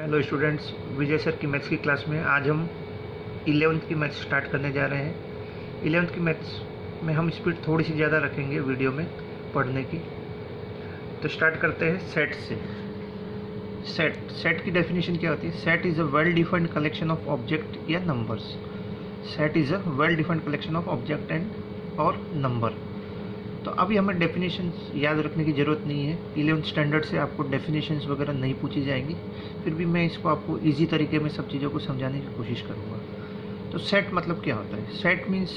Hello students, विजय sir की maths की class में आज हम 11th की मैथ्स स्टार्ट करने जा रहे हैं। 11th की मैथ्स में हम स्पीड थोड़ी सी ज़्यादा रखेंगे वीडियो में पढ़ने की। तो स्टार्ट करते हैं सेट से। सेट की डेफिनेशन क्या होती है? Set is a well defined collection of object या numbers. Set is a well defined collection of object and और नंबर। तो अभी हमें डेफिनेशंस याद रखने की ज़रूरत नहीं है। 11th स्टैंडर्ड से आपको डेफिनेशंस वगैरह नहीं पूछी जाएंगी, फिर भी मैं इसको आपको इजी तरीके में सब चीज़ों को समझाने की कोशिश करूँगा। तो सेट मतलब क्या होता है? सेट मीन्स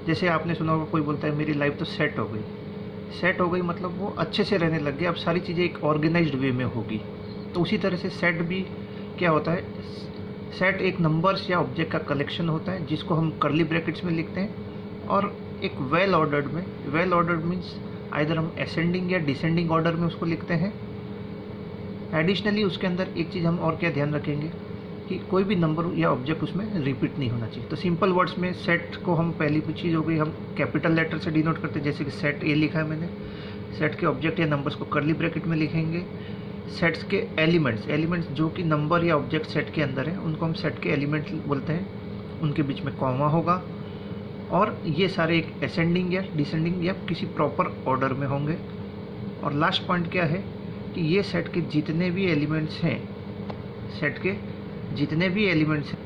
जैसे आपने सुना होगा, कोई बोलता है मेरी लाइफ तो सेट हो गई। सेट हो गई मतलब वो अच्छे से रहने लग गया, अब सारी चीज़ें एक ऑर्गेनाइज्ड वे में होगी। तो उसी तरह से सेट भी क्या होता है? सेट एक नंबर्स या ऑब्जेक्ट का कलेक्शन होता है जिसको हम कर्ली ब्रैकेट्स में लिखते हैं, और एक वेल ऑर्डर्ड में, वेल ऑर्डर्ड मीन्स आइदर हम असेंडिंग या डिसेंडिंग ऑर्डर में उसको लिखते हैं। एडिशनली उसके अंदर एक चीज़ हम और क्या ध्यान रखेंगे कि कोई भी नंबर या ऑब्जेक्ट उसमें रिपीट नहीं होना चाहिए। तो सिंपल वर्ड्स में सेट को हम पहली चीज़ हो गई, हम कैपिटल लेटर से डिनोट करते हैं, जैसे कि सेट ए लिखा है मैंने। सेट के ऑब्जेक्ट या नंबर्स को कर्ली ब्रैकेट में लिखेंगे। सेट्स के एलिमेंट्स जो कि नंबर या ऑब्जेक्ट सेट के अंदर है, उनको हम सेट के एलिमेंट्स बोलते हैं। उनके बीच में कॉमा होगा, और ये सारे एक असेंडिंग या डिसेंडिंग या किसी प्रॉपर ऑर्डर में होंगे। और लास्ट पॉइंट क्या है कि ये सेट के जितने भी एलिमेंट्स हैं, सेट के जितने भी एलिमेंट्स हैं,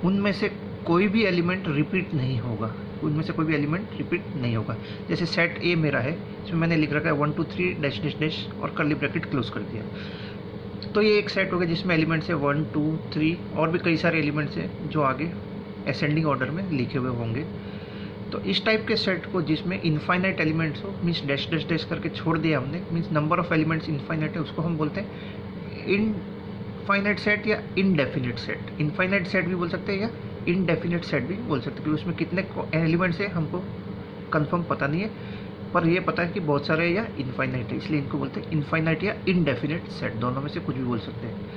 उनमें से कोई भी एलिमेंट रिपीट नहीं होगा। उनमें से कोई भी एलिमेंट रिपीट नहीं होगा। जैसे सेट ए मेरा है, इसमें मैंने लिख रखा है 1 2 3 डैश डैश डैश और कर्ली ब्रैकेट क्लोज कर दिया। तो ये एक सेट हो गया जिसमें एलिमेंट्स है 1 2 3 और भी कई सारे एलिमेंट्स हैं जो आगे असेंडिंग ऑर्डर में लिखे हुए होंगे। तो इस टाइप के सेट को जिसमें इनफाइनाइट एलिमेंट्स हो, मीन्स डैश डैश डैश करके छोड़ दिया हमने, means number of elements infinite है, उसको हम बोलते हैं इनफाइनाइट सेट या इनडेफिनिट सेट। इनफाइनाइट सेट भी बोल सकते हैं या इनडेफिनिट सेट भी बोल सकते हैं, क्योंकि उसमें कितने एलिमेंट्स है हमको कंफर्म पता नहीं है, पर ये पता है कि बहुत सारे या इनफाइनाइट है, इसलिए इनको बोलते हैं इनफाइनाइट या इनडेफिनिट सेट। दोनों में से कुछ भी बोल सकते हैं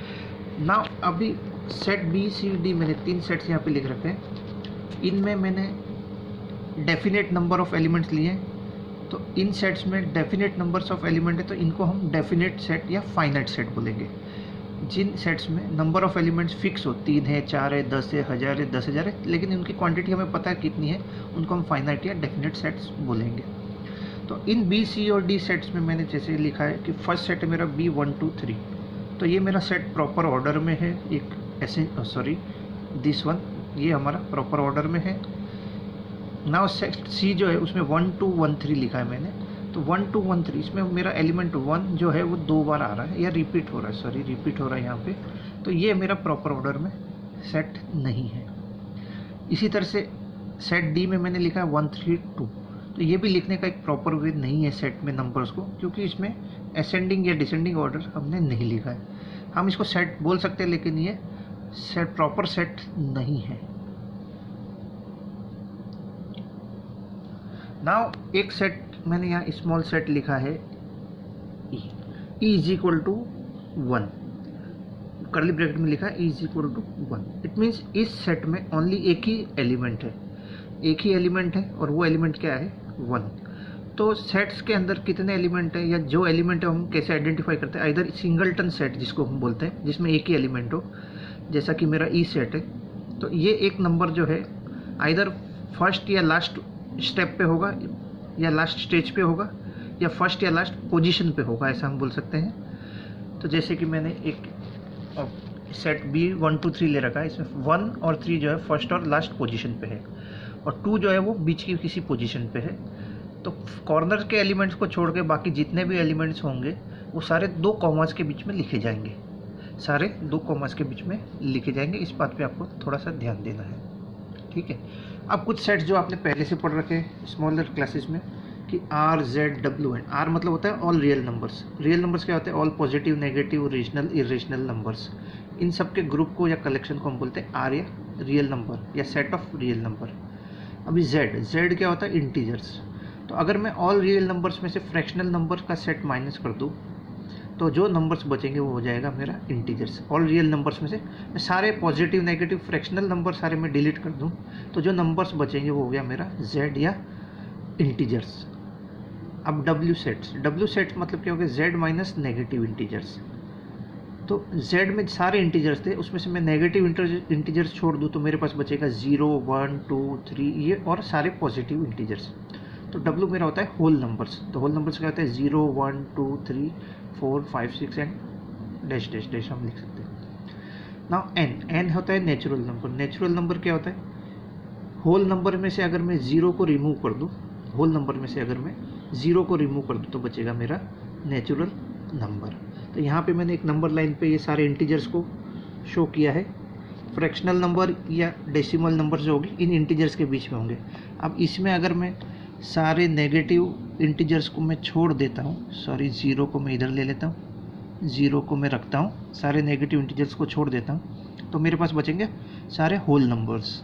ना। अभी सेट बी सी डी मैंने 3 सेट्स यहाँ पे लिख रखे हैं। इनमें मैंने डेफिनेट नंबर ऑफ एलिमेंट्स लिए हैं। तो इन सेट्स में डेफिनेट नंबर्स ऑफ एलिमेंट है, तो इनको हम डेफिनेट सेट या फाइनाइट सेट बोलेंगे। जिन सेट्स में नंबर ऑफ एलिमेंट्स फिक्स हो, 3 है, 4 है, 10 है, 1000 है, 10,000 है, लेकिन उनकी क्वांटिटी हमें पता है कितनी है, उनको हम फाइनाइट या डेफिनेट सेट्स बोलेंगे। तो इन बी सी और डी सेट्स में मैंने जैसे लिखा है कि फर्स्ट सेट है मेरा बी 1 2 3, तो ये मेरा सेट प्रॉपर ऑर्डर में है। एक ऐसे दिस वन, ये हमारा प्रॉपर ऑर्डर में है। नाउ सेट सी जो है उसमें 1 2 1 3 लिखा है मैंने। तो 1 2 1 3 इसमें मेरा एलिमेंट 1 जो है वो 2 बार आ रहा है, या रिपीट हो रहा है यहाँ पे। तो ये मेरा प्रॉपर ऑर्डर में सेट नहीं है। इसी तरह से सेट डी में मैंने लिखा है 1 3 2, तो ये भी लिखने का एक प्रॉपर वे नहीं है सेट में नंबर्स को, क्योंकि इसमें असेंडिंग या डिसेंडिंग ऑर्डर हमने नहीं लिखा है। हम इसको सेट बोल सकते हैं, लेकिन ये सेट प्रॉपर सेट नहीं है। नाउ एक सेट मैंने यहाँ स्मॉल सेट लिखा है E is equal to 1, curly bracket में लिखा है E is equal to 1। It means इस सेट में ओनली एक ही एलिमेंट है, और वो एलिमेंट क्या है? 1। तो सेट्स के अंदर कितने एलिमेंट है, या जो एलिमेंट है हम कैसे आइडेंटिफाई करते हैं? आइदर सिंगलटन सेट जिसको हम बोलते हैं, जिसमें एक ही एलिमेंट हो, जैसा कि मेरा ई सेट है। तो ये एक नंबर जो है आइदर फर्स्ट या लास्ट स्टेप पे होगा, या लास्ट स्टेज पे होगा, या फर्स्ट या लास्ट पोजीशन पे होगा, ऐसा हम बोल सकते हैं। तो जैसे कि मैंने एक सेट बी 1 2 3 ले रखा है, इसमें 1 और 3 जो है फर्स्ट और लास्ट पोजीशन पे है, और 2 जो है वो बीच की किसी पोजीशन पे है। तो कॉर्नर के एलिमेंट्स को छोड़ के बाकी जितने भी एलिमेंट्स होंगे वो सारे 2 कॉमास के बीच में लिखे जाएंगे, इस बात पे आपको थोड़ा सा ध्यान देना है, ठीक है। अब कुछ सेट्स जो आपने पहले से पढ़ रखे स्मॉलर क्लासेस में, कि R Z W and R मतलब होता है all real numbers. Real numbers क्या होते हैं? All positive, negative, rational, irrational numbers. इन सब के ग्रुप को या कलेक्शन को हम बोलते हैं आर, या रियल नंबर, या सेट ऑफ रियल नंबर। अभी जेड क्या होता है? इंटीजर्स। तो अगर मैं ऑल रियल नंबर्स में से फ्रैक्शनल नंबर का सेट माइनस कर दूँ, तो जो नंबर्स बचेंगे वो हो जाएगा मेरा इंटीजर्स। ऑल रियल नंबर्स में से मैं सारे पॉजिटिव, नेगेटिव, फ्रैक्शनल नंबर सारे मैं डिलीट कर दूं, तो जो नंबर्स बचेंगे वो हो गया मेरा जेड या इंटीजर्स। अब डब्ल्यू सेट्स मतलब क्या हो गया? Z minus negative integers. तो z में सारे इंटीजर्स थे, उसमें से मैं नेगेटिव इंटीजर्स छोड़ दूँ तो मेरे पास बचेगा 0, 1, 2, 3 ये और सारे पॉजिटिव इंटीजर्स। तो w मेरा होता है होल नंबर्स। तो होल नंबर्स क्या होता है 0, 1, 2, 3, 4, 5, 6 एंड डैश डैश डैश हम लिख सकते हैं। नाउ n होता है नेचुरल नंबर। नेचुरल नंबर क्या होता है, होल नंबर में से अगर मैं 0 को रिमूव कर दूँ, होल नंबर में से अगर मैं 0 को रिमूव कर दूँ तो बचेगा मेरा नेचुरल नंबर। तो यहाँ पे मैंने एक नंबर लाइन पे ये सारे इंटीजर्स को शो किया है। फ्रैक्शनल नंबर या डेसिमल नंबर जो होगी इन इंटीजर्स के बीच में होंगे। अब इसमें अगर मैं सारे नेगेटिव इंटीजर्स को मैं छोड़ देता हूँ, सॉरी 0 को मैं इधर ले लेता हूँ, 0 को मैं रखता हूँ, सारे नेगेटिव इंटीजर्स को छोड़ देता हूँ, तो मेरे पास बचेंगे सारे होल नंबर्स।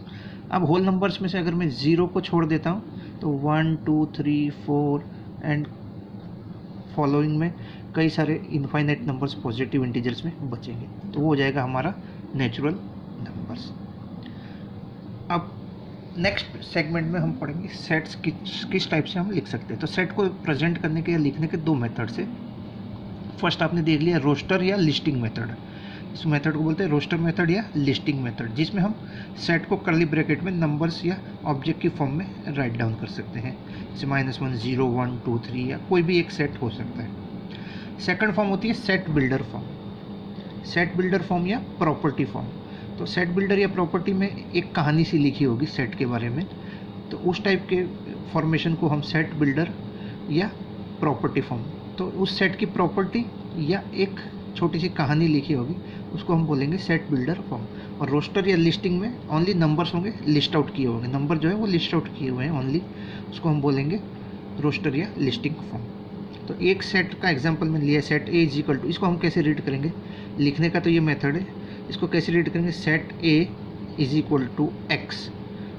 अब होल नंबर्स में से अगर मैं 0 को छोड़ देता हूँ तो 1, 2, 3, 4 एंड फॉलोइंग में कई सारे इनफाइनाइट नंबर्स पॉजिटिव इंटीजर्स में बचेंगे। तो वो हो जाएगा हमारा नेचुरल नंबर्स। अब नेक्स्ट सेगमेंट में हम पढ़ेंगे सेट्स किस टाइप से हम लिख सकते हैं। तो सेट को प्रेजेंट करने के या लिखने के दो मेथड्स है। फर्स्ट आपने देख लिया रोस्टर या लिस्टिंग मेथड। इस मेथड को बोलते हैं रोस्टर मेथड या लिस्टिंग मेथड, जिसमें हम सेट को कर्ली ब्रैकेट में नंबर्स या ऑब्जेक्ट की फॉर्म में राइट डाउन कर सकते हैं, जैसे -1, 0, 1, 2, 3 या कोई भी एक सेट हो सकता है। सेकंड फॉर्म होती है set builder form. Set builder form या प्रॉपर्टी फॉर्म। तो सेट बिल्डर या प्रॉपर्टी में एक कहानी सी लिखी होगी सेट के बारे में, तो उस टाइप के फॉर्मेशन को हम सेट बिल्डर या प्रॉपर्टी फॉर्म, तो उस सेट की प्रॉपर्टी या एक छोटी सी कहानी लिखी होगी उसको हम बोलेंगे सेट बिल्डर फॉर्म। और रोस्टर या लिस्टिंग में ओनली नंबर्स होंगे, लिस्ट आउट किए होंगे, नंबर जो है वो लिस्ट आउट किए हुए हैं ओनली, उसको हम बोलेंगे रोस्टर या लिस्टिंग फॉर्म। तो एक सेट का एग्जांपल मैंने लिया, set A is equal to, इसको हम कैसे रीड करेंगे, लिखने का तो ये मेथड है, इसको कैसे रीड करेंगे, set A is equal to x.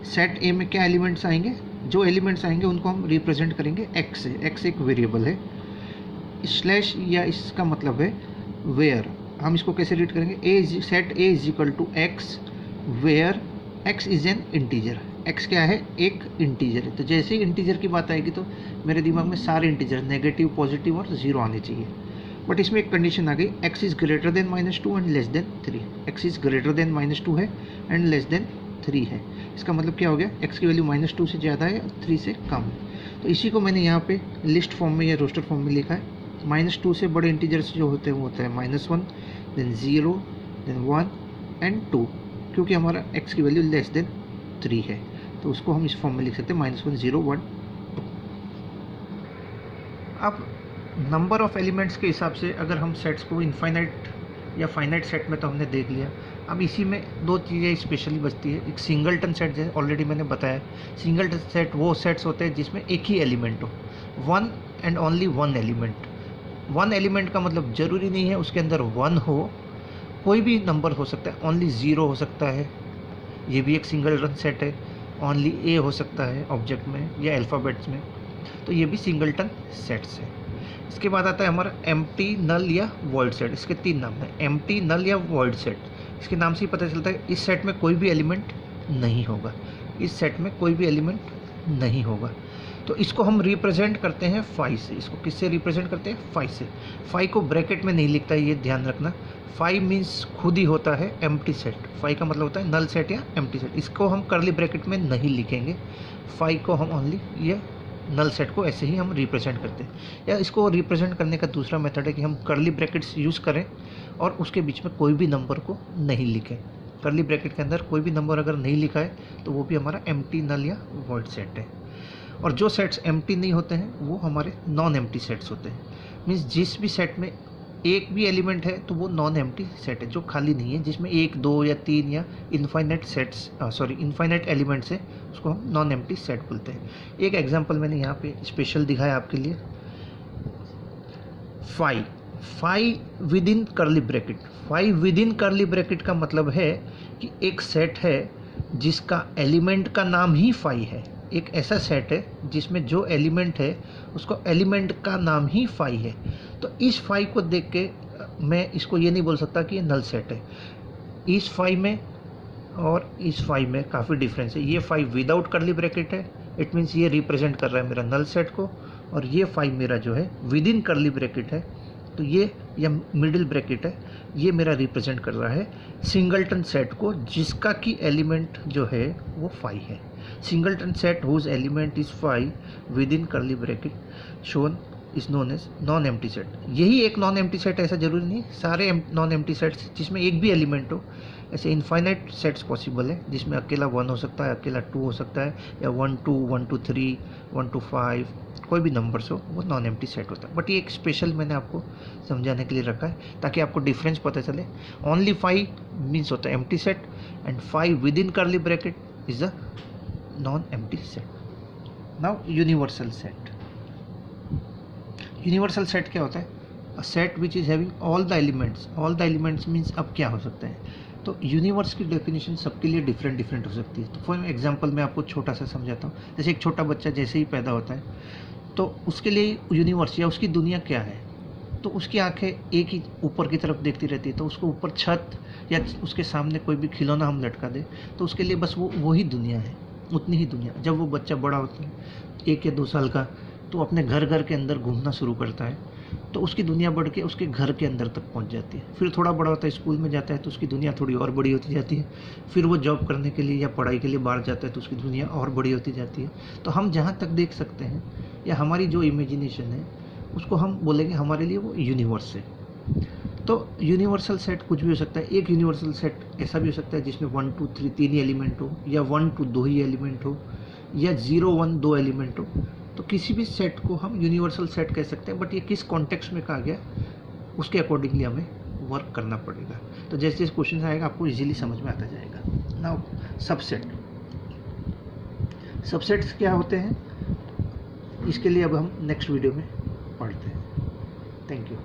Set A में क्या एलिमेंट्स आएंगे, जो एलिमेंट्स आएंगे उनको हम रिप्रेजेंट करेंगे एक्स से। एक्स एक वेरिएबल है, स्लैश या इसका मतलब है वेयर। हम इसको कैसे रीड करेंगे, set A is equal to x where x is an integer. X क्या है, एक इंटीजर है। तो जैसे ही इंटीजर की बात आएगी तो मेरे दिमाग में सारे इंटीजर नेगेटिव, पॉजिटिव और 0 आने चाहिए। बट इसमें एक कंडीशन आ गई, x is greater than -2 and less than 3। x is greater than -2 है एंड लेस देन 3 है। इसका मतलब क्या हो गया, x की वैल्यू -2 से ज़्यादा है, 3 से कम है। तो इसी को मैंने यहाँ पे लिस्ट फॉर्म में या रोस्टर फॉर्म में लिखा है। -2 से बड़े इंटीजर्स जो होते हैं वो होता है -1, देन 0, देन 1 एंड 2, क्योंकि हमारा x की वैल्यू लेस देन 3 है, तो उसको हम इस फॉर्म में लिख सकते हैं -1, 0, 1, 2। अब नंबर ऑफ एलिमेंट्स के हिसाब से अगर हम सेट्स को इनफाइनाइट या फाइनाइट सेट में तो हमने देख लिया। अब इसी में दो चीज़ें स्पेशली बचती है। एक सिंगलटन सेट, जैसे ऑलरेडी मैंने बताया, सिंगलटन सेट वो सेट्स होते हैं जिसमें एक ही एलिमेंट हो, one and only one element. One element का मतलब ज़रूरी नहीं है उसके अंदर 1 हो, कोई भी नंबर हो सकता है, ओनली 0 हो सकता है, ये भी एक सिंगलटन सेट है। ओनली ए हो सकता है ऑब्जेक्ट में या अल्फ़ाबेट्स में, तो ये भी सिंगलटन सेट्स है। इसके बाद आता है हमारा एम्प्टी, नल या वॉइड सेट। इसके 3 नाम हैं, एम्प्टी, नल या वॉइड सेट। इसके नाम से ही पता चलता है इस सेट में कोई भी एलिमेंट नहीं होगा, इस सेट में कोई भी एलिमेंट नहीं होगा। तो इसको हम रिप्रेजेंट करते हैं 5 से। इसको किससे रिप्रेजेंट करते हैं, 5 से। 5 को ब्रैकेट में नहीं लिखता है, ये ध्यान रखना। 5 मीन्स खुद ही होता है एम्प्टी सेट। 5 का मतलब होता है नल सेट या एम्प्टी सेट। इसको हम कर्ली ब्रैकेट में नहीं लिखेंगे, 5 को हम ओनली ये नल सेट को ऐसे ही हम रिप्रेजेंट करते हैं। या इसको रिप्रेजेंट करने का दूसरा मेथड है कि हम कर्ली ब्रैकेट्स यूज़ करें और उसके बीच में कोई भी नंबर को नहीं लिखें। कर्ली ब्रैकेट के अंदर कोई भी नंबर अगर नहीं लिखा है तो वो भी हमारा एम्प्टी, नल या वॉइड सेट है। और जो सेट्स एम्प्टी नहीं होते हैं वो हमारे नॉन एम्प्टी सेट्स होते हैं। मीन्स जिस भी सेट में एक भी एलिमेंट है तो वो नॉन एम्प्टी सेट है, जो खाली नहीं है, जिसमें 1, 2 या 3 या इनफाइनाइट एलिमेंट्स है, उसको हम नॉन एम्प्टी सेट बोलते हैं। एक एग्जांपल मैंने यहाँ पे स्पेशल दिखाया आपके लिए, 5 within curly bracket. 5 within curly bracket का मतलब है कि एक सेट है जिसका एलिमेंट का नाम ही 5 है। एक ऐसा सेट है जिसमें जो एलिमेंट है उसको एलिमेंट का नाम ही 5 है। तो इस 5 को देख के मैं इसको ये नहीं बोल सकता कि ये नल सेट है। इस 5 में और इस 5 में काफ़ी डिफरेंस है। ये 5 विदाउट कर्ली ब्रैकेट है, इट मीन्स ये रिप्रेजेंट कर रहा है मेरा नल सेट को, और ये 5 मेरा जो है विद इन कर्ली ब्रैकेट है, तो ये या मिडिल ब्रैकेट है, ये मेरा रिप्रेजेंट कर रहा है सिंगलटन सेट को, जिसका की एलिमेंट जो है वो 5 है। Singleton set whose element is 5 within curly bracket shown is known as non empty set. यही एक नॉन एम्प्टी सेट, ऐसा जरूरी नहीं सारे नॉन एम्प्टी सेट्स जिसमें एक भी एलिमेंट हो। ऐसे इनफाइनाइट सेट्स पॉसिबल है जिसमें अकेला 1 हो सकता है, अकेला 2 हो सकता है, या 1 2 1 2 3 1 2 5 कोई भी नंबर्स हो, वो नॉन एम्प्टी सेट होता है। बट ये एक स्पेशल मैंने आपको समझाने के लिए रखा है ताकि आपको डिफरेंस पता चले। ओनली 5 मीन्स होता है empty set and 5 within curly bracket is a non empty set. Now universal set. Universal set क्या होता है? A set which is having all the elements. All the elements means अब क्या हो सकता है? तो यूनिवर्स की डेफिनेशन सबके लिए डिफरेंट डिफरेंट हो सकती है। तो फॉर एग्जांपल मैं आपको छोटा सा समझाता हूँ। जैसे एक छोटा बच्चा जैसे ही पैदा होता है तो उसके लिए यूनिवर्स या उसकी दुनिया क्या है? तो उसकी आंखें एक ही ऊपर की तरफ देखती रहती है, तो उसको ऊपर छत या उसके सामने कोई भी खिलौना हम लटका दें तो उसके लिए बस वो ही दुनिया है, उतनी ही दुनिया। जब वो बच्चा बड़ा होता है 1 या 2 साल का, तो अपने घर के अंदर घूमना शुरू करता है, तो उसकी दुनिया बढ़ के उसके घर के अंदर तक पहुंच जाती है। फिर थोड़ा बड़ा होता है, स्कूल में जाता है, तो उसकी दुनिया थोड़ी और बड़ी होती जाती है। फिर वो जॉब करने के लिए या पढ़ाई के लिए बाहर जाता है, तो उसकी दुनिया और बड़ी होती जाती है। तो हम जहाँ तक देख सकते हैं या हमारी जो इमेजिनेशन है उसको हम बोलेंगे हमारे लिए वो यूनिवर्स है। तो यूनिवर्सल सेट कुछ भी हो सकता है। एक यूनिवर्सल सेट ऐसा भी हो सकता है जिसमें 1 2 3 3 ही एलिमेंट हो, या 1 2 2 ही एलिमेंट हो, या 0 1 2 एलिमेंट हो। तो किसी भी सेट को हम यूनिवर्सल सेट कह सकते हैं, बट ये किस कॉन्टेक्स्ट में कहा गया उसके अकॉर्डिंगली हमें वर्क करना पड़ेगा। तो जैसे जैसे क्वेश्चन आएगा आपको इजीली समझ में आता जाएगा। Now subset. सबसेट्स क्या होते हैं इसके लिए अब हम नेक्स्ट वीडियो में पढ़ते हैं। Thank you.